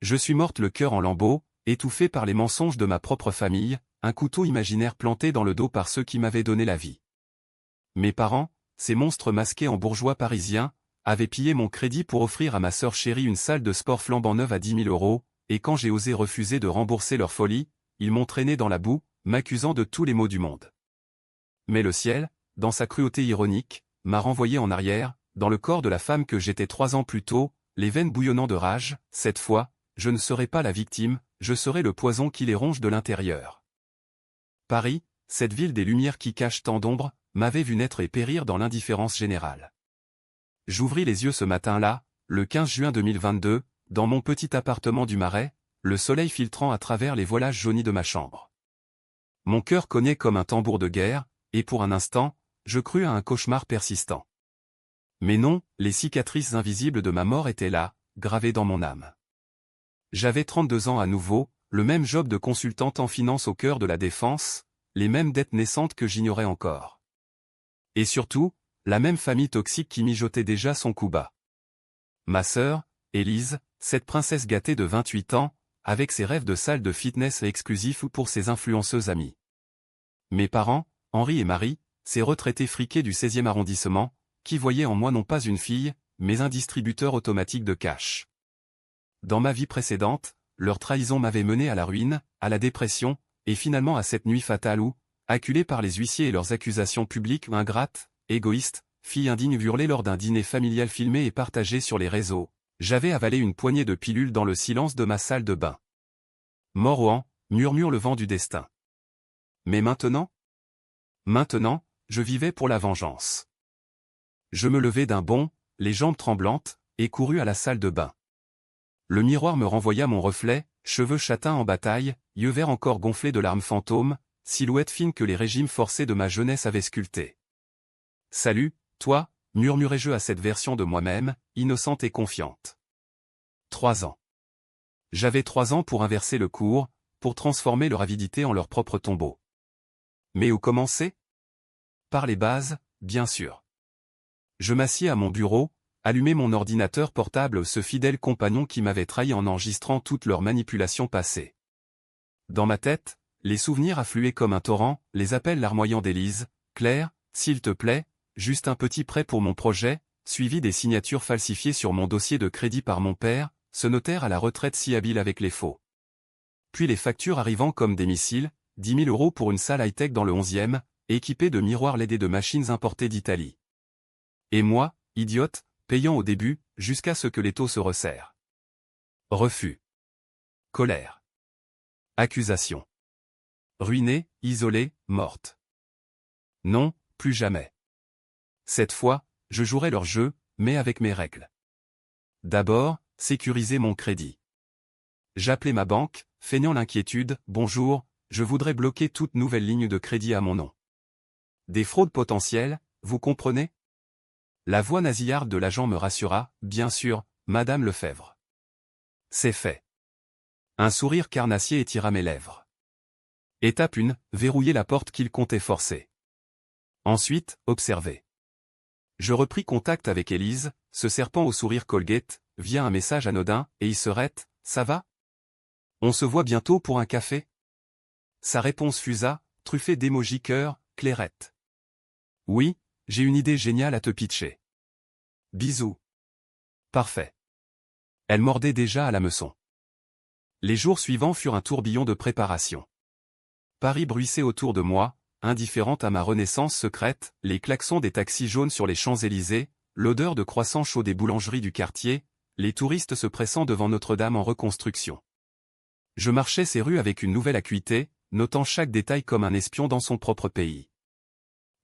Je suis morte le cœur en lambeaux, étouffée par les mensonges de ma propre famille, un couteau imaginaire planté dans le dos par ceux qui m'avaient donné la vie. Mes parents, ces monstres masqués en bourgeois parisiens, avaient pillé mon crédit pour offrir à ma sœur chérie une salle de sport flambant neuve à 10 000 €, et quand j'ai osé refuser de rembourser leur folie, ils m'ont traîné dans la boue, m'accusant de tous les maux du monde. Mais le ciel, dans sa cruauté ironique, m'a renvoyé en arrière, dans le corps de la femme que j'étais 3 ans plus tôt, les veines bouillonnant de rage. Cette fois, je ne serai pas la victime, je serai le poison qui les ronge de l'intérieur. Paris, cette ville des lumières qui cache tant d'ombre, m'avait vu naître et périr dans l'indifférence générale. J'ouvris les yeux ce matin-là, le 15 juin 2022, dans mon petit appartement du Marais, le soleil filtrant à travers les voilages jaunis de ma chambre. Mon cœur cognait comme un tambour de guerre, et pour un instant, je crus à un cauchemar persistant. Mais non, les cicatrices invisibles de ma mort étaient là, gravées dans mon âme. J'avais 32 ans à nouveau, le même job de consultante en finance au cœur de la défense, les mêmes dettes naissantes que j'ignorais encore. Et surtout, la même famille toxique qui mijotait déjà son coup bas. Ma sœur, Élise, cette princesse gâtée de 28 ans, avec ses rêves de salle de fitness exclusifs pour ses influenceuses amies. Mes parents, Henri et Marie, ces retraités friqués du 16e arrondissement, qui voyaient en moi non pas une fille, mais un distributeur automatique de cash. Dans ma vie précédente, leur trahison m'avait mené à la ruine, à la dépression, et finalement à cette nuit fatale où, acculé par les huissiers et leurs accusations publiques ingrates, égoïstes, fille indigne hurlée lors d'un dîner familial filmé et partagé sur les réseaux, j'avais avalé une poignée de pilules dans le silence de ma salle de bain. Morrohan, murmure le vent du destin. Mais maintenant, je vivais pour la vengeance. Je me levai d'un bond, les jambes tremblantes, et courus à la salle de bain. Le miroir me renvoya mon reflet, cheveux châtains en bataille, yeux verts encore gonflés de larmes fantômes, silhouette fine que les régimes forcés de ma jeunesse avaient sculptée. « Salut, toi » murmurai-je à cette version de moi-même, innocente et confiante. 3 ans. J'avais 3 ans pour inverser le cours, pour transformer leur avidité en leur propre tombeau. Mais où commencer? Par les bases, bien sûr. Je m'assis à mon bureau, allumai mon ordinateur portable, ce fidèle compagnon qui m'avait trahi en enregistrant toutes leurs manipulations passées. Dans ma tête, les souvenirs affluaient comme un torrent, les appels larmoyants d'Élise, « Claire, s'il te plaît, juste un petit prêt pour mon projet », suivi des signatures falsifiées sur mon dossier de crédit par mon père, ce notaire à la retraite si habile avec les faux. Puis les factures arrivant comme des missiles, 10 000 € pour une salle high-tech dans le 11e, équipée de miroirs LED et de machines importées d'Italie. Et moi, idiote, payant au début, jusqu'à ce que les taux se resserrent. Refus. Colère. Accusation. Ruinée, isolée, morte. Non, plus jamais. Cette fois, je jouerai leur jeu, mais avec mes règles. D'abord, sécuriser mon crédit. J'appelai ma banque, feignant l'inquiétude, « Bonjour, je voudrais bloquer toute nouvelle ligne de crédit à mon nom. » Des fraudes potentielles, vous comprenez? La voix nasillarde de l'agent me rassura, « Bien sûr, Madame Lefebvre. » C'est fait. Un sourire carnassier étira mes lèvres. Étape 1, verrouiller la porte qu'il comptait forcer. Ensuite, observer. Je repris contact avec Élise, ce serpent au sourire Colgate, via un message anodin, et il serait, « Ça va? On se voit bientôt pour un café ?» Sa réponse fusa, truffée d'émojis cœur, clairette. « Oui, j'ai une idée géniale à te pitcher. Bisous. » Parfait. Elle mordait déjà à l'hameçon. Les jours suivants furent un tourbillon de préparation. Paris bruissait autour de moi, indifférente à ma renaissance secrète, les klaxons des taxis jaunes sur les Champs-Élysées, l'odeur de croissants chauds des boulangeries du quartier, les touristes se pressant devant Notre-Dame en reconstruction. Je marchais ces rues avec une nouvelle acuité, notant chaque détail comme un espion dans son propre pays.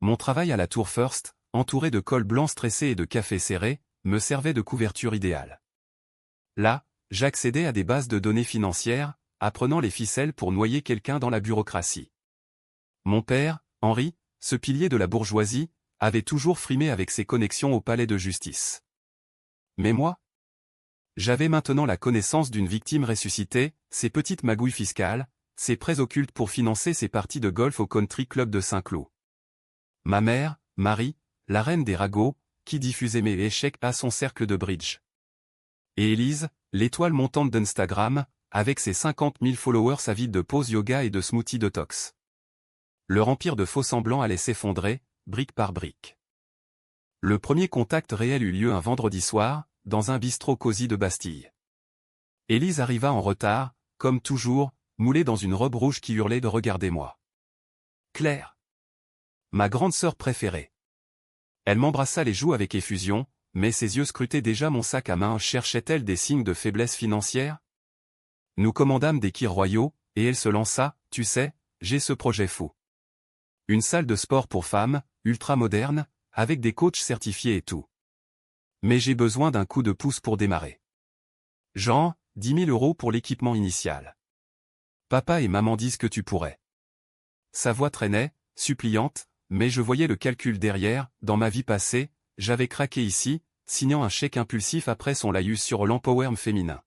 Mon travail à la Tour First, entouré de cols blancs stressés et de cafés serrés, me servait de couverture idéale. Là, j'accédais à des bases de données financières, apprenant les ficelles pour noyer quelqu'un dans la bureaucratie. Mon père, Henri, ce pilier de la bourgeoisie, avait toujours frimé avec ses connexions au palais de justice. Mais moi? J'avais maintenant la connaissance d'une victime ressuscitée, ses petites magouilles fiscales, ses prêts occultes pour financer ses parties de golf au country club de Saint-Cloud. Ma mère, Marie, la reine des ragots, qui diffusait mes échecs à son cercle de bridge. Et Élise, l'étoile montante d'Instagram, avec ses 50 000 followers avides de pose yoga et de smoothie detox. Leur empire de faux-semblants allait s'effondrer, brique par brique. Le premier contact réel eut lieu un vendredi soir, dans un bistrot cosy de Bastille. Élise arriva en retard, comme toujours, moulée dans une robe rouge qui hurlait de « Regardez-moi ». Claire. Ma grande sœur préférée. Elle m'embrassa les joues avec effusion, mais ses yeux scrutaient déjà mon sac à main. Cherchait-elle des signes de faiblesse financière? Nous commandâmes des kirs royaux, et elle se lança, « Tu sais, j'ai ce projet fou. Une salle de sport pour femmes, ultra moderne, avec des coachs certifiés et tout. Mais j'ai besoin d'un coup de pouce pour démarrer. Genre, 10 000 € pour l'équipement initial. Papa et maman disent que tu pourrais. » Sa voix traînait, suppliante, mais je voyais le calcul derrière. Dans ma vie passée, j'avais craqué ici, signant un chèque impulsif après son laïus sur l'empowerment féminin.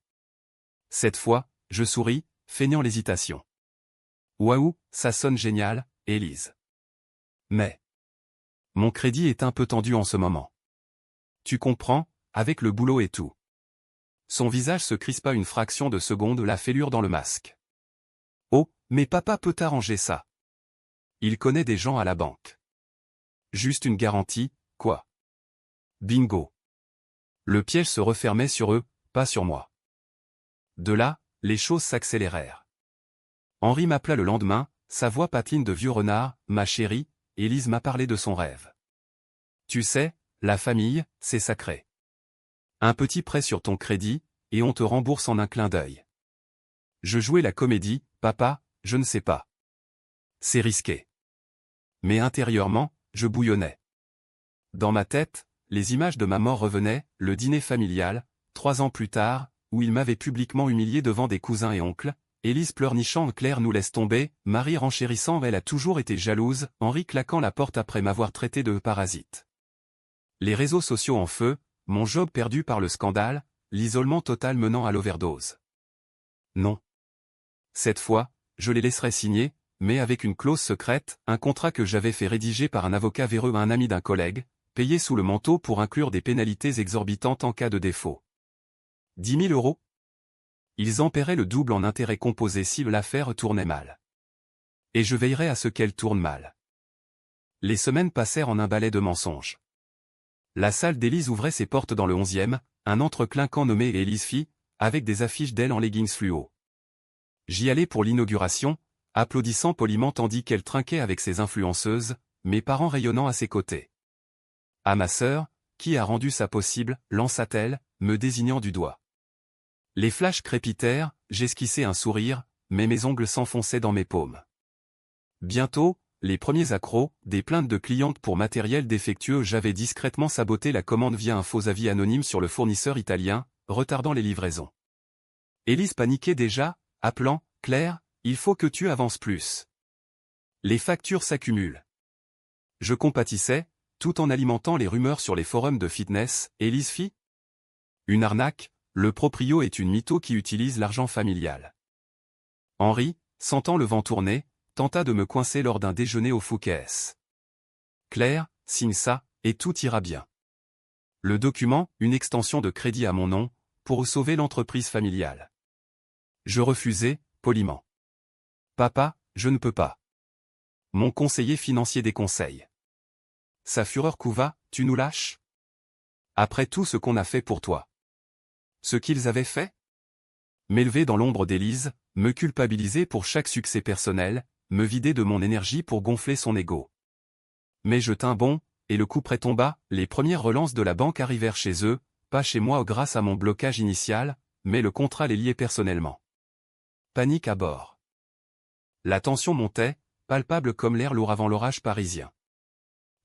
Cette fois, je souris, feignant l'hésitation. Waouh, ça sonne génial, Élise. Mais mon crédit est un peu tendu en ce moment. Tu comprends, avec le boulot et tout. Son visage se crispa une fraction de seconde, la fêlure dans le masque. Oh, mais papa peut arranger ça. Il connaît des gens à la banque. Juste une garantie, quoi. Bingo. Le piège se refermait sur eux, pas sur moi. De là, les choses s'accélérèrent. Henri m'appela le lendemain, sa voix pateline de vieux renard, « Ma chérie, Élise m'a parlé de son rêve. Tu sais, la famille, c'est sacré. Un petit prêt sur ton crédit, et on te rembourse en un clin d'œil. » Je jouais la comédie, « Papa, je ne sais pas. C'est risqué. » Mais intérieurement, je bouillonnais. Dans ma tête, les images de ma mort revenaient, le dîner familial, 3 ans plus tard, où il m'avait publiquement humilié devant des cousins et oncles. Élise pleurnichant, Claire nous laisse tomber, Marie renchérissant, elle a toujours été jalouse, Henri claquant la porte après m'avoir traité de parasite. Les réseaux sociaux en feu, mon job perdu par le scandale, l'isolement total menant à l'overdose. Non. Cette fois, je les laisserai signer, mais avec une clause secrète, un contrat que j'avais fait rédiger par un avocat véreux à un ami d'un collègue, payé sous le manteau pour inclure des pénalités exorbitantes en cas de défaut. 10 000 €. Ils en paieraient le double en intérêts composés si l'affaire tournait mal. Et je veillerai à ce qu'elle tourne mal. Les semaines passèrent en un balai de mensonges. La salle d'Élise ouvrait ses portes dans le 11e, un antre clinquant nommé Élise Fille, avec des affiches d'elle en leggings fluo. J'y allais pour l'inauguration, applaudissant poliment tandis qu'elle trinquait avec ses influenceuses, mes parents rayonnant à ses côtés. « À ma sœur, qui a rendu ça possible ?» lança-t-elle, me désignant du doigt. Les flashs crépitèrent, j'esquissais un sourire, mais mes ongles s'enfonçaient dans mes paumes. Bientôt, les premiers accros, des plaintes de clientes pour matériel défectueux. J'avais discrètement saboté la commande via un faux avis anonyme sur le fournisseur italien, retardant les livraisons. Élise paniquait déjà, appelant, « Claire, il faut que tu avances plus. Les factures s'accumulent. » Je compatissais, tout en alimentant les rumeurs sur les forums de fitness. Élise Fille ? Une arnaque, le proprio est une mytho qui utilise l'argent familial. Henri, sentant le vent tourner, tenta de me coincer lors d'un déjeuner au Fouquet's. Claire, signe ça, et tout ira bien. Le document, une extension de crédit à mon nom, pour sauver l'entreprise familiale. Je refusai, poliment. Papa, je ne peux pas. Mon conseiller financier déconseille. Sa fureur couva, tu nous lâches? Après tout ce qu'on a fait pour toi. Ce qu'ils avaient fait? M'élever dans l'ombre d'Élise, me culpabiliser pour chaque succès personnel, me vider de mon énergie pour gonfler son ego. Mais je tins bon, et le coup près tomba, les premières relances de la banque arrivèrent chez eux, pas chez moi grâce à mon blocage initial, mais le contrat les liait personnellement. Panique à bord. La tension montait, palpable comme l'air lourd avant l'orage parisien.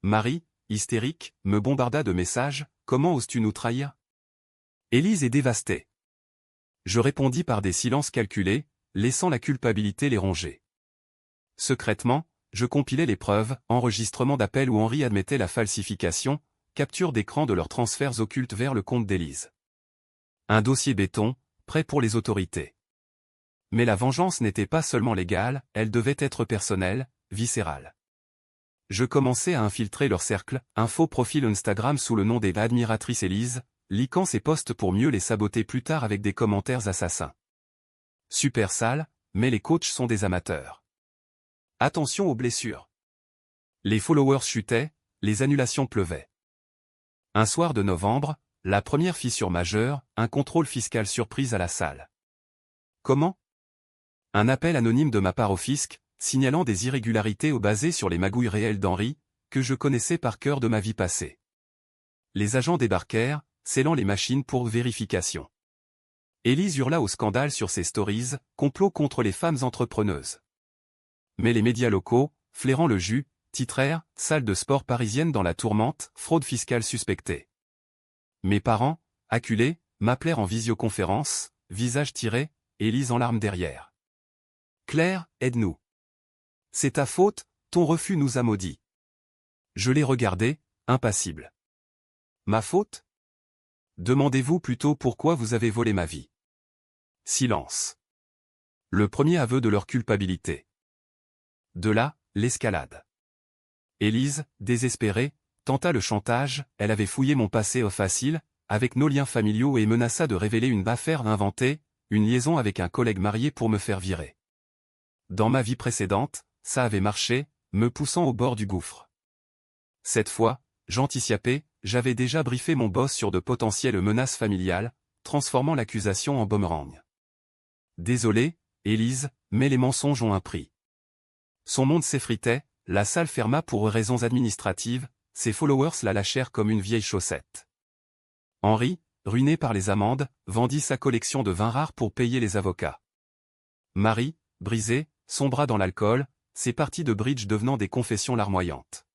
Marie, hystérique, me bombarda de messages, « Comment oses-tu nous trahir ?» Élise est dévastée. Je répondis par des silences calculés, laissant la culpabilité les ronger. Secrètement, je compilais les preuves, enregistrements d'appels où Henri admettait la falsification, capture d'écran de leurs transferts occultes vers le compte d'Élise. Un dossier béton, prêt pour les autorités. Mais la vengeance n'était pas seulement légale, elle devait être personnelle, viscérale. Je commençais à infiltrer leur cercle, un faux profil Instagram sous le nom des admiratrices Élise, liquant ses posts pour mieux les saboter plus tard avec des commentaires assassins. Super sale, mais les coachs sont des amateurs. Attention aux blessures. Les followers chutaient, les annulations pleuvaient. Un soir de novembre, la première fissure majeure, un contrôle fiscal surprise à la salle. Comment? Un appel anonyme de ma part au fisc, signalant des irrégularités basées sur les magouilles réelles d'Henri, que je connaissais par cœur de ma vie passée. Les agents débarquèrent, scellant les machines pour vérification. Élise hurla au scandale sur ses stories, complot contre les femmes entrepreneuses. Mais les médias locaux, flairant le jus, titrèrent « Salle de sport parisienne dans la tourmente, fraude fiscale suspectée ». Mes parents, acculés, m'appelèrent en visioconférence, visage tiré, Élise en larmes derrière. « Claire, aide-nous. C'est ta faute, ton refus nous a maudits. » Je les regardais, impassible. « Ma faute? Demandez-vous plutôt pourquoi vous avez volé ma vie. » Silence. Le premier aveu de leur culpabilité. De là, l'escalade. Élise, désespérée, tenta le chantage, elle avait fouillé mon passé au facile, avec nos liens familiaux et menaça de révéler une affaire inventée, une liaison avec un collègue marié pour me faire virer. Dans ma vie précédente, ça avait marché, me poussant au bord du gouffre. Cette fois, j'anticipais, j'avais déjà briefé mon boss sur de potentielles menaces familiales, transformant l'accusation en boomerang. Désolé, Élise, mais les mensonges ont un prix. Son monde s'effritait, la salle ferma pour raisons administratives, ses followers la lâchèrent comme une vieille chaussette. Henri, ruiné par les amendes, vendit sa collection de vins rares pour payer les avocats. Marie, brisée, sombra dans l'alcool, ses parties de bridge devenant des confessions larmoyantes.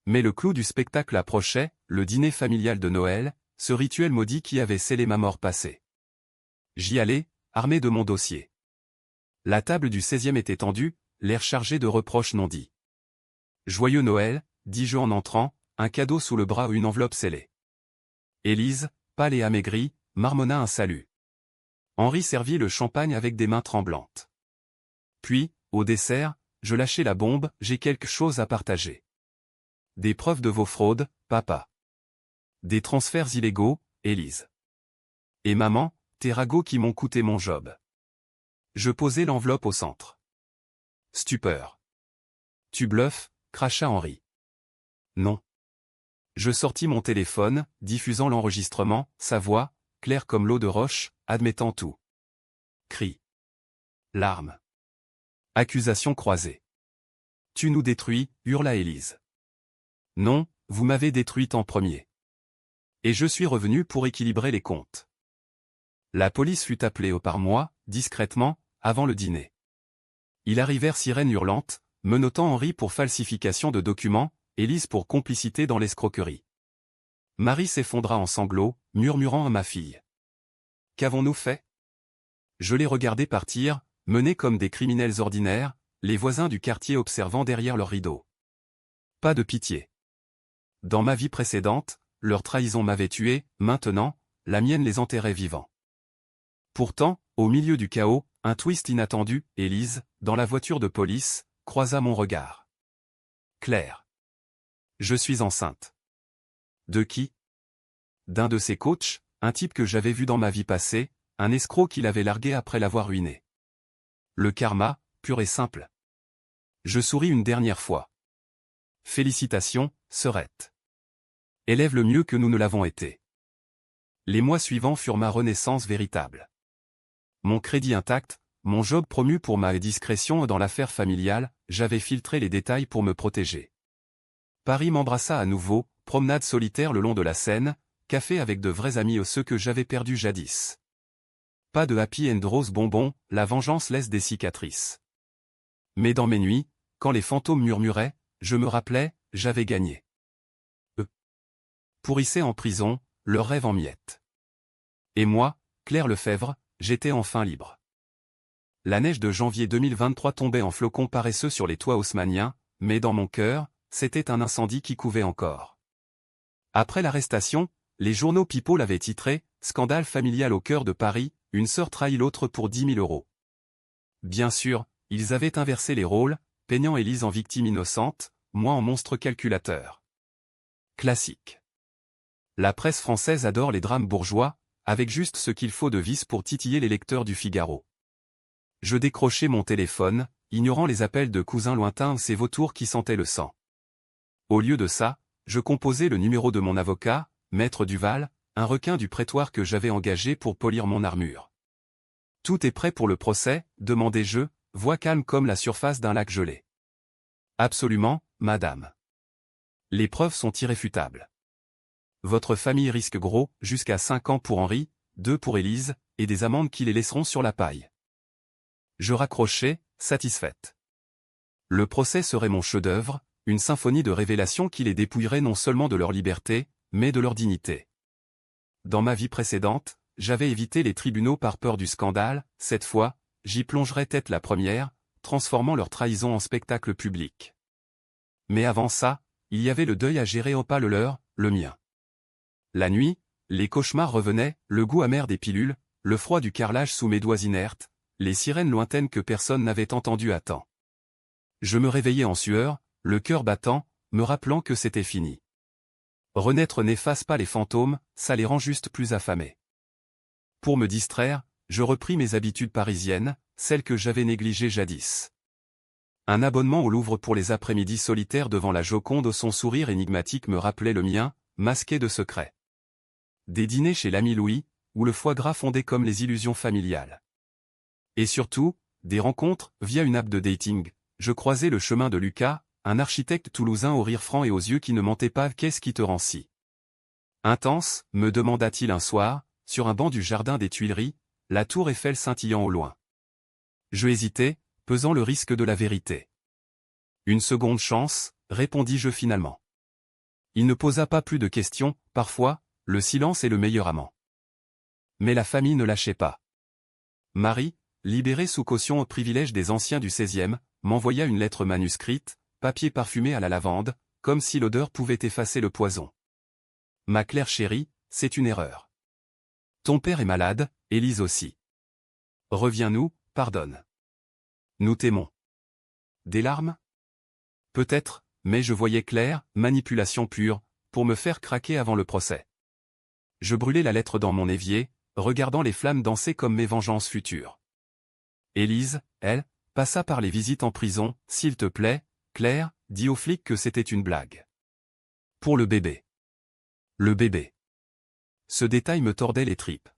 Mais le clou du spectacle approchait, le dîner familial de Noël, ce rituel maudit qui avait scellé ma mort passée. J'y allais, armé de mon dossier. La table du 16e était tendue, l'air chargé de reproches non dits. Joyeux Noël, dis-je en entrant, un cadeau sous le bras ou une enveloppe scellée. Élise, pâle et amaigrie, marmonna un salut. Henri servit le champagne avec des mains tremblantes. Puis, au dessert, je lâchai la bombe, j'ai quelque chose à partager. Des preuves de vos fraudes, papa. Des transferts illégaux, Élise. Et maman, tes ragots qui m'ont coûté mon job. Je posai l'enveloppe au centre. Stupeur. Tu bluffes, cracha Henri. Non. Je sortis mon téléphone, diffusant l'enregistrement, sa voix, claire comme l'eau de roche, admettant tout. Cris. Larmes. Accusations croisées. Tu nous détruis, hurla Élise. Non, vous m'avez détruite en premier. Et je suis revenu pour équilibrer les comptes. La police fut appelée par moi, discrètement, avant le dîner. Ils arrivèrent sirène hurlante, menottant Henri pour falsification de documents, Élise pour complicité dans l'escroquerie. Marie s'effondra en sanglots, murmurant à ma fille. Qu'avons-nous fait? Je les regardais partir, menés comme des criminels ordinaires, les voisins du quartier observant derrière leurs rideaux. Pas de pitié. Dans ma vie précédente, leur trahison m'avait tué, maintenant, la mienne les enterrait vivants. Pourtant, au milieu du chaos, un twist inattendu, Élise, dans la voiture de police, croisa mon regard. Claire. Je suis enceinte. De qui? D'un de ses coachs, un type que j'avais vu dans ma vie passée, un escroc qui l'avait largué après l'avoir ruiné. Le karma, pur et simple. Je souris une dernière fois. Félicitations, sœurette. Élève le mieux que nous ne l'avons été. Les mois suivants furent ma renaissance véritable. Mon crédit intact, mon job promu pour ma discrétion dans l'affaire familiale, j'avais filtré les détails pour me protéger. Paris m'embrassa à nouveau, promenade solitaire le long de la Seine, café avec de vrais amis ou ceux que j'avais perdus jadis. Pas de happy end rose bonbon, la vengeance laisse des cicatrices. Mais dans mes nuits, quand les fantômes murmuraient, je me rappelais, j'avais gagné. Eux pourrissaient en prison, leurs rêves en miettes. Et moi, Claire Lefebvre, j'étais enfin libre. La neige de janvier 2023 tombait en flocons paresseux sur les toits haussmanniens, mais dans mon cœur, c'était un incendie qui couvait encore. Après l'arrestation, les journaux People l'avaient titré « Scandale familial au cœur de Paris, une sœur trahit l'autre pour 10 000 €. Bien sûr, ils avaient inversé les rôles, peignant Élise en victime innocente, moi en monstre calculateur. Classique. La presse française adore les drames bourgeois, avec juste ce qu'il faut de vices pour titiller les lecteurs du Figaro. Je décrochai mon téléphone, ignorant les appels de cousins lointains, ces vautours qui sentaient le sang. Au lieu de ça, je composai le numéro de mon avocat, Maître Duval, un requin du prétoire que j'avais engagé pour polir mon armure. « Tout est prêt pour le procès ?» demandai-je, voix calme comme la surface d'un lac gelé. « Absolument, madame. Les preuves sont irréfutables. Votre famille risque gros, jusqu'à 5 ans pour Henri, 2 pour Élise, et des amendes qui les laisseront sur la paille. » Je raccrochai, satisfaite. Le procès serait mon chef-d'œuvre, une symphonie de révélations qui les dépouillerait non seulement de leur liberté, mais de leur dignité. Dans ma vie précédente, j'avais évité les tribunaux par peur du scandale, cette fois, j'y plongerais tête la première, transformant leur trahison en spectacle public. Mais avant ça, il y avait le deuil à gérer, pas le leur, le mien. La nuit, les cauchemars revenaient, le goût amer des pilules, le froid du carrelage sous mes doigts inertes, les sirènes lointaines que personne n'avait entendues à temps. Je me réveillais en sueur, le cœur battant, me rappelant que c'était fini. Renaître n'efface pas les fantômes, ça les rend juste plus affamés. Pour me distraire, je repris mes habitudes parisiennes, celles que j'avais négligées jadis. Un abonnement au Louvre pour les après-midi solitaires devant la Joconde, son sourire énigmatique me rappelait le mien, masqué de secrets. Des dîners chez l'ami Louis, où le foie gras fondait comme les illusions familiales. Et surtout, des rencontres, via une app de dating. Je croisais le chemin de Lucas, un architecte toulousain au rire franc et aux yeux qui ne mentaient pas. « Qu'est-ce qui te rend si intense ?» me demanda-t-il un soir, sur un banc du jardin des Tuileries, la tour Eiffel scintillant au loin. Je hésitais, pesant le risque de la vérité. « Une seconde chance », répondis-je finalement. Il ne posa pas plus de questions, parfois, le silence est le meilleur amant. Mais la famille ne lâchait pas. Marie, libérée sous caution au privilège des anciens du XVIe, m'envoya une lettre manuscrite, papier parfumé à la lavande, comme si l'odeur pouvait effacer le poison. « Ma Claire chérie, c'est une erreur. Ton père est malade, Élise aussi. Reviens-nous, pardonne. Nous t'aimons. » Des larmes ? Peut-être, mais je voyais clair, manipulation pure, pour me faire craquer avant le procès. Je brûlai la lettre dans mon évier, regardant les flammes danser comme mes vengeances futures. Élise, elle, passa par les visites en prison. « S'il te plaît, Claire, dis aux flics que c'était une blague. Pour le bébé. » Le bébé. Ce détail me tordait les tripes.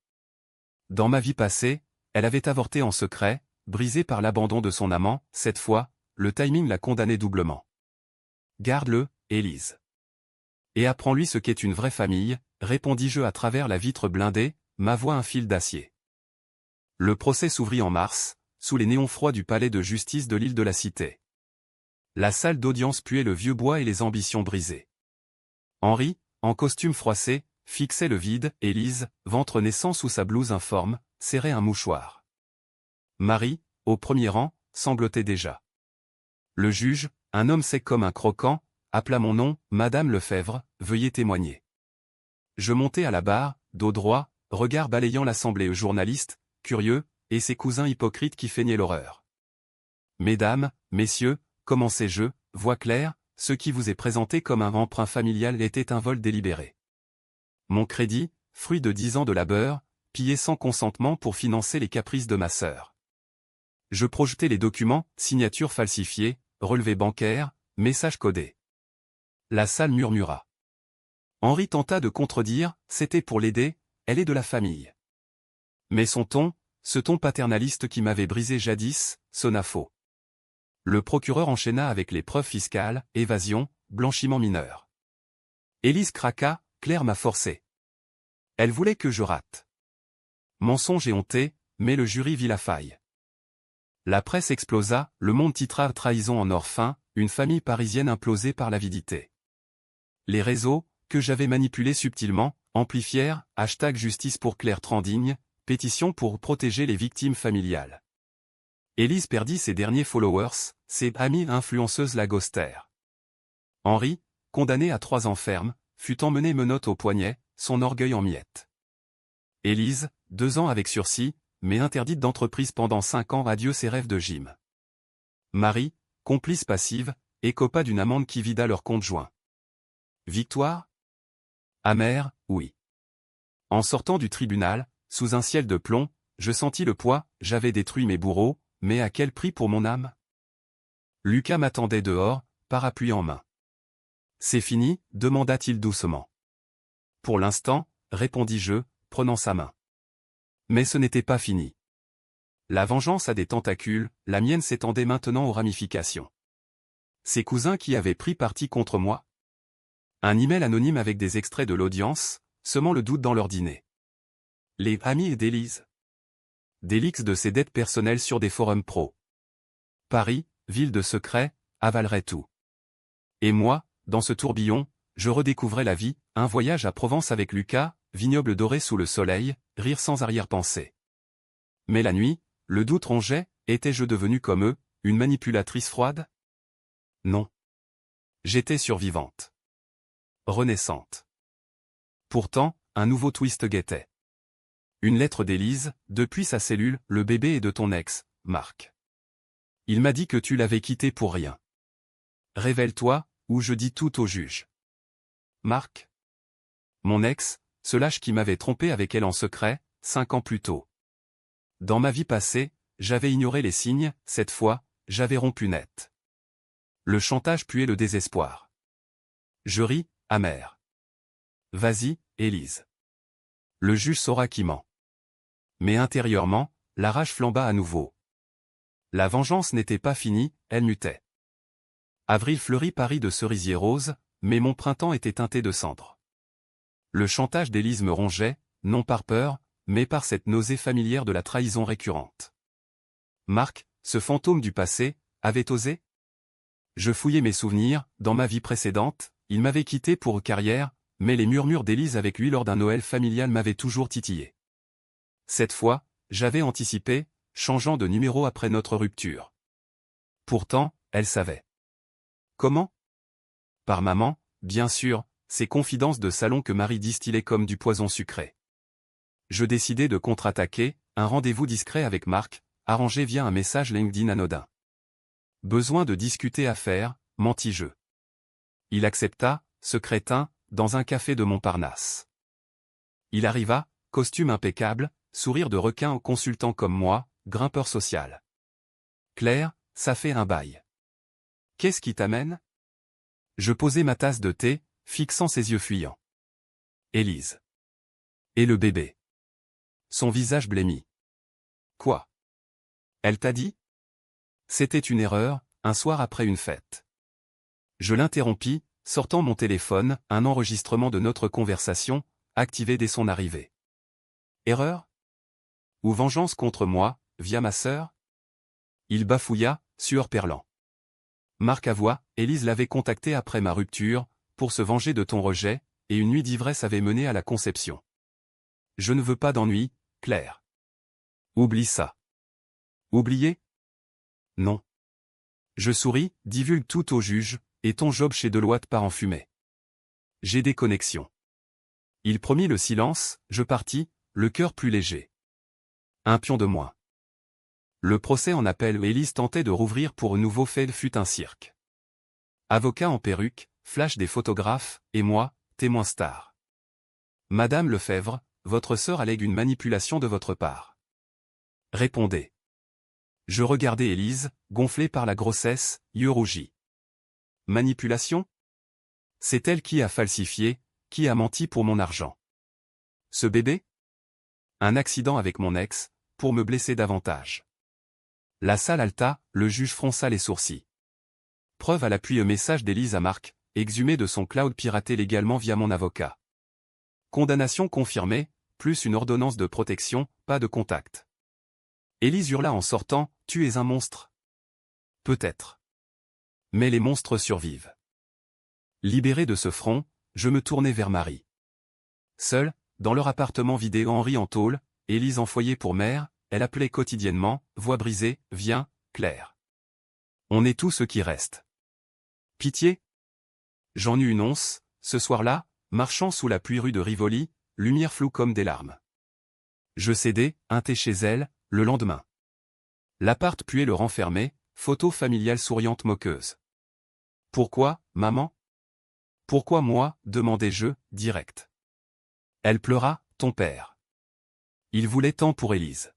Dans ma vie passée, elle avait avorté en secret, brisée par l'abandon de son amant. Cette fois, le timing la condamnait doublement. Garde-le, Élise. Et apprends-lui ce qu'est une vraie famille, répondis-je à travers la vitre blindée, ma voix un fil d'acier. Le procès s'ouvrit en mars, sous les néons froids du palais de justice de l'île de la Cité. La salle d'audience puait le vieux bois et les ambitions brisées. Henri, en costume froissé, fixait le vide. Élise, ventre naissant sous sa blouse informe, serrait un mouchoir. Marie, au premier rang, sanglotait déjà. Le juge, un homme sec comme un croquant, appela mon nom. « Madame Lefebvre, veuillez témoigner. » Je montai à la barre, dos droit, regard balayant l'assemblée, journaliste, curieux, et ses cousins hypocrites qui feignaient l'horreur. « Mesdames, messieurs, commençai-je, voix claire, ce qui vous est présenté comme un emprunt familial était un vol délibéré. Mon crédit, fruit de 10 ans de labeur, pillé sans consentement pour financer les caprices de ma sœur. Je projetai les documents, signatures falsifiées, relevés bancaires, messages codés. La salle murmura. Henri tenta de contredire, c'était pour l'aider, elle est de la famille. Mais son ton, ce ton paternaliste qui m'avait brisé jadis, sonna faux. Le procureur enchaîna avec les preuves fiscales, évasion, blanchiment mineur. Élise craqua, Claire m'a forcé. Elle voulait que je rate. Mensonge et honté, mais le jury vit la faille. La presse explosa, Le Monde titra Trahison en or fin, une famille parisienne implosée par l'avidité. Les réseaux, que j'avais manipulés subtilement, amplifièrent, #justice pour Claire Trandigne, pétition pour protéger les victimes familiales. Élise perdit ses derniers followers, ses amies influenceuses lagostèrent. Henri, condamné à 3 ans ferme, fut emmené menottes au poignet, son orgueil en miettes. Élise, 2 ans avec sursis, mais interdite d'entreprise pendant 5 ans. Adieu ses rêves de gym. Marie, complice passive, écopa d'une amende qui vida leur compte joint. Victoire ? Amère, oui. En sortant du tribunal, sous un ciel de plomb, je sentis le poids, j'avais détruit mes bourreaux, mais à quel prix pour mon âme? Lucas m'attendait dehors, parapluie en main. C'est fini, demanda-t-il doucement. Pour l'instant, répondis-je, prenant sa main. Mais ce n'était pas fini. La vengeance a des tentacules, la mienne s'étendait maintenant aux ramifications. Ses cousins qui avaient pris parti contre moi? Un email anonyme avec des extraits de l'audience, semant le doute dans leur dîner. Les amis d'Élise. Des leaks de ses dettes personnelles sur des forums pro. Paris, ville de secrets, avalerait tout. Et moi, dans ce tourbillon, je redécouvrais la vie, un voyage à Provence avec Lucas, vignoble doré sous le soleil, rire sans arrière-pensée. Mais la nuit, le doute rongeait, étais-je devenu comme eux, une manipulatrice froide? Non. J'étais survivante. Renaissante. Pourtant, un nouveau twist guettait. Une lettre d'Élise, depuis sa cellule, le bébé est de ton ex, Marc. Il m'a dit que tu l'avais quitté pour rien. Révèle-toi, ou je dis tout au juge. Marc? Mon ex, ce lâche qui m'avait trompé avec elle en secret, 5 ans plus tôt. Dans ma vie passée, j'avais ignoré les signes, cette fois, j'avais rompu net. Le chantage puait le désespoir. Je ris, amer. Vas-y, Élise. Le juge saura qui ment. Mais intérieurement, la rage flamba à nouveau. La vengeance n'était pas finie, elle mutait. Avril fleurit Paris de cerisiers roses, mais mon printemps était teinté de cendres. Le chantage d'Élise me rongeait, non par peur, mais par cette nausée familière de la trahison récurrente. Marc, ce fantôme du passé, avait osé? Je fouillais mes souvenirs, dans ma vie précédente, il m'avait quitté pour carrière, mais les murmures d'Élise avec lui lors d'un Noël familial m'avaient toujours titillé. Cette fois, j'avais anticipé, changeant de numéro après notre rupture. Pourtant, elle savait. Comment? Par maman, bien sûr, ces confidences de salon que Marie distillait comme du poison sucré. Je décidai de contre-attaquer, un rendez-vous discret avec Marc, arrangé via un message LinkedIn anodin. Besoin de discuter à faire, mentis-je. Il accepta, ce crétin, dans un café de Montparnasse. Il arriva, costume impeccable, sourire de requin en consultant comme moi, grimpeur social. Claire, ça fait un bail. Qu'est-ce qui t'amène? Je posai ma tasse de thé, fixant ses yeux fuyants. Élise. Et le bébé. Son visage blêmi. Quoi? Elle t'a dit? C'était une erreur, un soir après une fête. Je l'interrompis, sortant mon téléphone, un enregistrement de notre conversation, activé dès son arrivée. Erreur? Ou vengeance contre moi, via ma sœur? Il bafouilla, sueur perlant. Marc avoua, Élise l'avait contacté après ma rupture, pour se venger de ton rejet, et une nuit d'ivresse avait mené à la conception. Je ne veux pas d'ennui, Claire. Oublie ça. Oublier? Non. Je souris, divulgue tout au juge, et ton job chez Deloitte part en fumée. J'ai des connexions. Il promit le silence, je partis, le cœur plus léger. Un pion de moins. Le procès en appel où Élise tentait de rouvrir pour un nouveau fait fut un cirque. Avocat en perruque, flash des photographes, et moi, témoin star. Madame Lefebvre, votre sœur allègue une manipulation de votre part. Répondez. Je regardais Élise, gonflée par la grossesse, yeux rougis. Manipulation? C'est elle qui a falsifié, qui a menti pour mon argent. Ce bébé? Un accident avec mon ex, pour me blesser davantage. La salle halta, le juge fronça les sourcils. Preuve à l'appui au message d'Élise à Marc, exhumé de son cloud piraté légalement via mon avocat. Condamnation confirmée, plus une ordonnance de protection, pas de contact. Élise hurla en sortant, tu es un monstre. Peut-être. Mais les monstres survivent. Libéré de ce front, je me tournai vers Marie. Seule, dans leur appartement vidé Henri en tôle, Élise en foyer pour mère, elle appelait quotidiennement, voix brisée, viens, Claire. On est tout ce qui reste. Pitié? J'en eus une once, ce soir-là, marchant sous la pluie rue de Rivoli, lumière floue comme des larmes. Je cédai, un thé chez elle, le lendemain. L'appart puait le renfermer, photo familiale souriante moqueuse. Pourquoi, maman? Pourquoi moi, demandai-je, direct. Elle pleura, ton père. Il voulait tant pour Élise.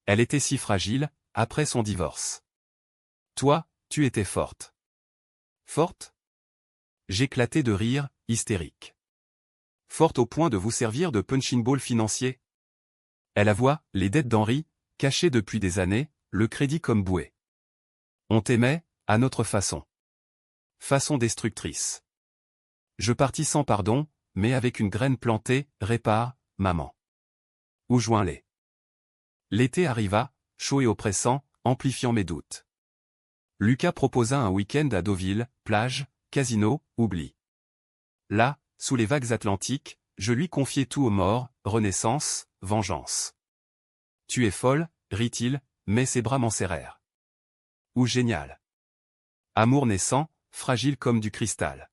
Elle était si fragile, après son divorce. Toi, tu étais forte. Forte? J'éclatais de rire, hystérique. Forte au point de vous servir de punching ball financier? Elle avoua, les dettes d'Henri, cachées depuis des années, le crédit comme bouée. On t'aimait, à notre façon. Façon destructrice. Je partis sans pardon, mais avec une graine plantée, répare, maman. Où joins-les? L'été arriva, chaud et oppressant, amplifiant mes doutes. Lucas proposa un week-end à Deauville, plage, casino, oubli. Là, sous les vagues atlantiques, je lui confiai tout aux morts, renaissance, vengeance. Tu es folle, rit-il, mais ses bras m'en serrèrent. Ou génial. Amour naissant, fragile comme du cristal.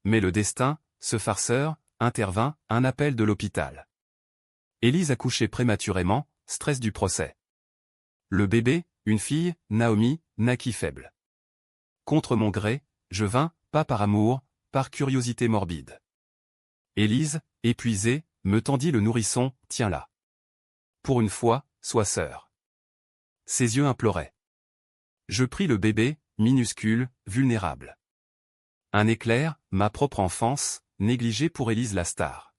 Mais le destin, ce farceur, intervint, un appel de l'hôpital. Élise accouchait prématurément, stress du procès. Le bébé, une fille, Naomi, naquit faible. Contre mon gré, je vins, pas par amour, par curiosité morbide. Élise, épuisée, me tendit le nourrisson, tiens-là. Pour une fois, sois sœur. Ses yeux imploraient. Je pris le bébé, minuscule, vulnérable. Un éclair, ma propre enfance, négligée pour Élise la star.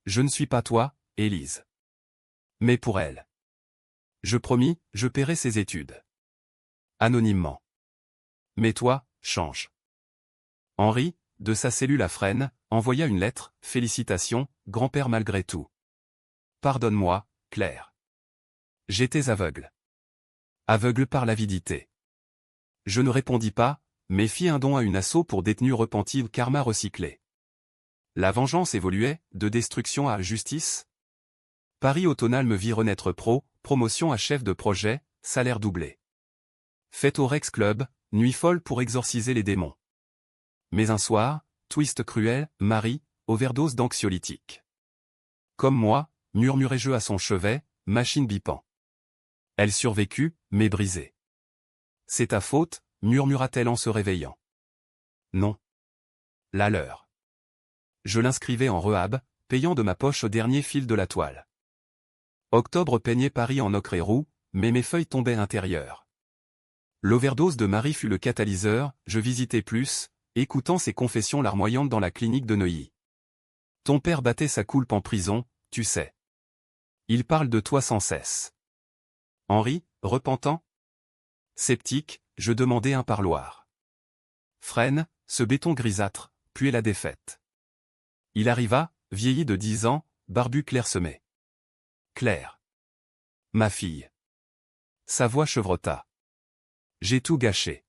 Je ne suis pas toi, Élise. Mais pour elle. Je promis, je paierai ses études. Anonymement. Mais toi, change. Henri, de sa cellule à Fresnes, envoya une lettre, félicitations, grand-père malgré tout. Pardonne-moi, Claire. J'étais aveugle. Aveugle par l'avidité. Je ne répondis pas, mais fis un don à une asso pour détenus repentis karma recyclé. La vengeance évoluait, de destruction à justice. Paris automnal me vit renaître promotion à chef de projet, salaire doublé. Fête au Rex Club, nuit folle pour exorciser les démons. Mais un soir, twist cruel, Marie, overdose d'anxiolytiques. Comme moi, murmurai-je à son chevet, machine bipant. Elle survécut, mais brisée. C'est ta faute, murmura-t-elle en se réveillant. Non. La leur. Je l'inscrivais en rehab, payant de ma poche au dernier fil de la toile. Octobre peignait Paris en ocre et roux, mais mes feuilles tombaient intérieures. L'overdose de Marie fut le catalyseur, je visitais plus, écoutant ses confessions larmoyantes dans la clinique de Neuilly. Ton père battait sa coulpe en prison, tu sais. Il parle de toi sans cesse. Henri, repentant? Sceptique, je demandai un parloir. Fresnes, ce béton grisâtre, puait la défaite. Il arriva, vieilli de 10 ans, barbu clairsemé. Claire. Ma fille. Sa voix chevrota. J'ai tout gâché.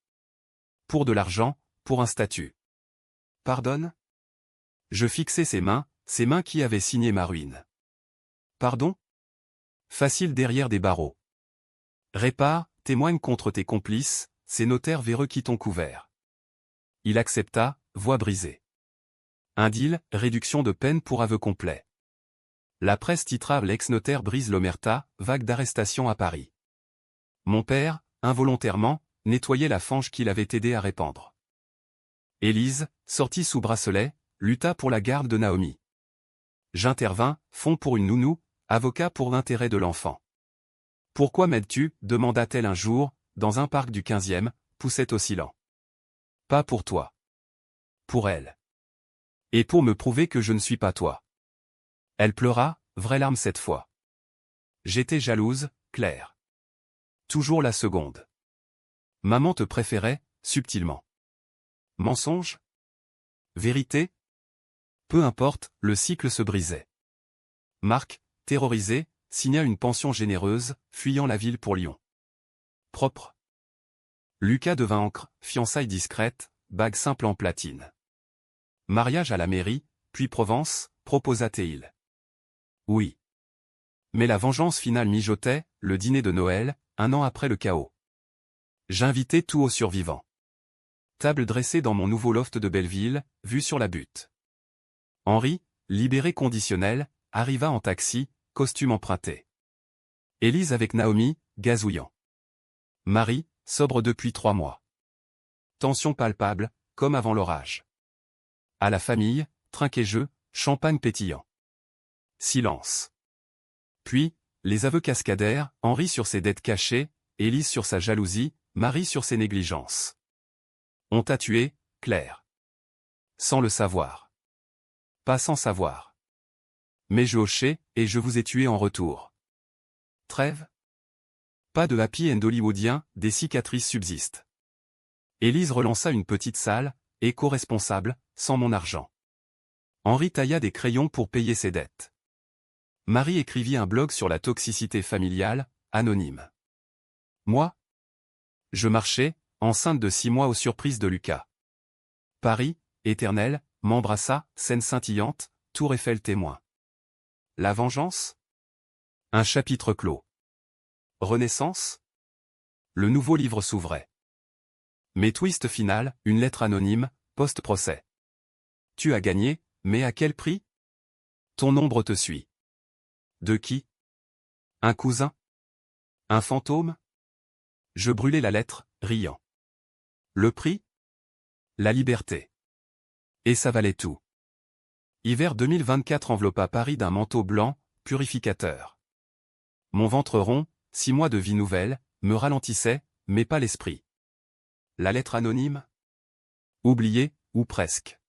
Pour de l'argent, pour un statut. Pardonne? Je fixai ses mains qui avaient signé ma ruine. Pardon? Facile derrière des barreaux. Répare, témoigne contre tes complices, ces notaires véreux qui t'ont couvert. Il accepta, voix brisée. Un deal, réduction de peine pour aveu complet. La presse titra l'ex-notaire brise l'omerta, vague d'arrestation à Paris. Mon père, involontairement, nettoyait la fange qu'il avait aidé à répandre. Élise, sortie sous bracelet, lutta pour la garde de Naomi. J'intervins, fonds pour une nounou, avocat pour l'intérêt de l'enfant. Pourquoi m'aides-tu, demanda-t-elle un jour, dans un parc du 15e, poussette oscillant. Pas pour toi. Pour elle. Et pour me prouver que je ne suis pas toi. Elle pleura, vraie larme cette fois. J'étais jalouse, Claire. Toujours la seconde. Maman te préférait, subtilement. Mensonge? Vérité? Peu importe, le cycle se brisait. Marc, terrorisé, signa une pension généreuse, fuyant la ville pour Lyon. Propre. Lucas devint ancre, fiançailles discrètes, bague simple en platine. Mariage à la mairie, puis Provence, proposa Théil. Oui. Mais la vengeance finale mijotait, le dîner de Noël, un an après le chaos. J'invitai tous aux survivants. Table dressée dans mon nouveau loft de Belleville, vue sur la butte. Henri, libéré conditionnel, arriva en taxi, costume emprunté. Élise avec Naomi, gazouillant. Marie, sobre depuis 3 mois. Tension palpable, comme avant l'orage. À la famille, trinquet-jeu, champagne pétillant. Silence. Puis, les aveux cascadèrent, Henri sur ses dettes cachées, Élise sur sa jalousie, Marie sur ses négligences. On t'a tué, Claire. Sans le savoir. Pas sans savoir. Mais je hochais, et je vous ai tué en retour. Trêve? Pas de happy end hollywoodien, des cicatrices subsistent. Élise relança une petite salle, éco-responsable, sans mon argent. Henri tailla des crayons pour payer ses dettes. Marie écrivit un blog sur la toxicité familiale, anonyme. Moi? Je marchais, enceinte de 6 mois aux surprises de Lucas. Paris, éternel, m'embrassa, scène scintillante, Tour Eiffel témoin. La vengeance? Un chapitre clos. Renaissance? Le nouveau livre s'ouvrait. Mais twist final, une lettre anonyme, post-procès. Tu as gagné, mais à quel prix? Ton ombre te suit. De qui? Un cousin? Un fantôme? Je brûlai la lettre, riant. Le prix? La liberté. Et ça valait tout. Hiver 2024 enveloppa Paris d'un manteau blanc, purificateur. Mon ventre rond, 6 mois de vie nouvelle, me ralentissait, mais pas l'esprit. La lettre anonyme? Oubliée, ou presque.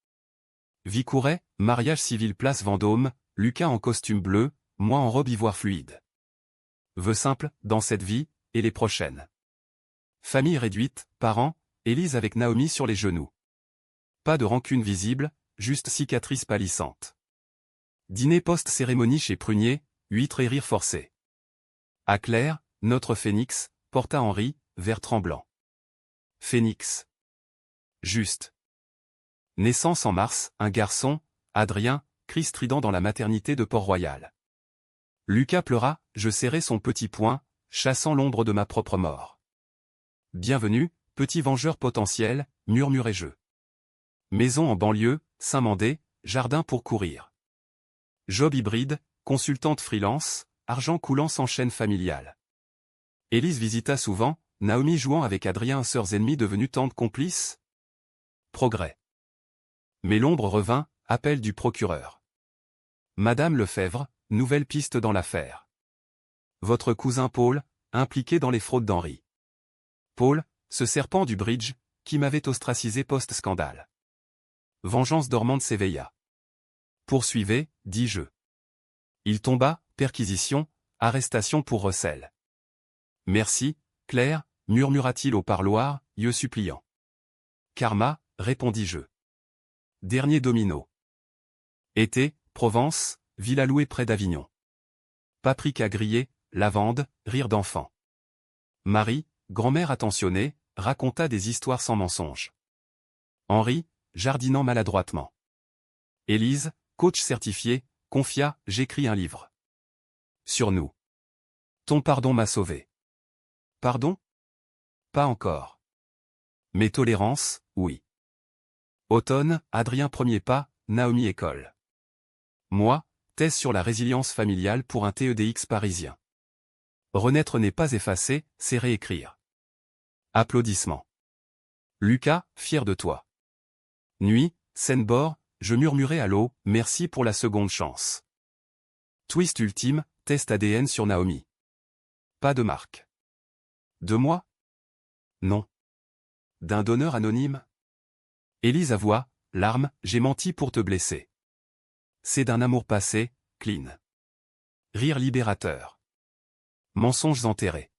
Vie courait, mariage civil place Vendôme, Lucas en costume bleu, moi en robe ivoire fluide. Vœux simples, dans cette vie, et les prochaines. Famille réduite, parents, Élise avec Naomi sur les genoux. Pas de rancune visible, juste cicatrice pâlissante. Dîner post-cérémonie chez Prunier, huîtres et rire forcé. À Claire, notre phénix, porta Henri, vert tremblant. Phénix. Juste. Naissance en mars, un garçon, Adrien, cri strident dans la maternité de Port-Royal. Lucas pleura, je serrai son petit poing, chassant l'ombre de ma propre mort. Bienvenue, petit vengeur potentiel, murmurai-je. Maison en banlieue, Saint-Mandé, jardin pour courir. Job hybride, consultante freelance, argent coulant sans chaîne familiale. Élise visita souvent, Naomi jouant avec Adrien, sœurs ennemies devenues tantes complices. Progrès. Mais l'ombre revint, appel du procureur. Madame Lefebvre, nouvelle piste dans l'affaire. Votre cousin Paul, impliqué dans les fraudes d'Henri. Paul, ce serpent du bridge, qui m'avait ostracisé post-scandale. Vengeance dormante s'éveilla. Poursuivez, dis-je. Il tomba, perquisition, arrestation pour recel. Merci, Claire, murmura-t-il au parloir, yeux suppliants. Karma, répondis-je. Dernier domino. Été, Provence, villa louée près d'Avignon. Paprika grillée, lavande, rire d'enfant. Marie, grand-mère attentionnée, raconta des histoires sans mensonge. Henri, jardinant maladroitement. Élise, coach certifié, confia, j'écris un livre. Sur nous. Ton pardon m'a sauvé. Pardon? Pas encore. Mais tolérance, oui. Automne, Adrien premier pas, Naomi école. Moi, thèse sur la résilience familiale pour un TEDx parisien. Renaître n'est pas effacer, c'est réécrire. Applaudissements. Lucas, fier de toi. Nuit, Seine-Bord, je murmurai à l'eau, merci pour la seconde chance. Twist ultime, test ADN sur Naomi. Pas de marque. De moi? Non. D'un donneur anonyme? Élise avoua, larmes, j'ai menti pour te blesser. C'est d'un amour passé, clean. Rire libérateur. Mensonges enterrés.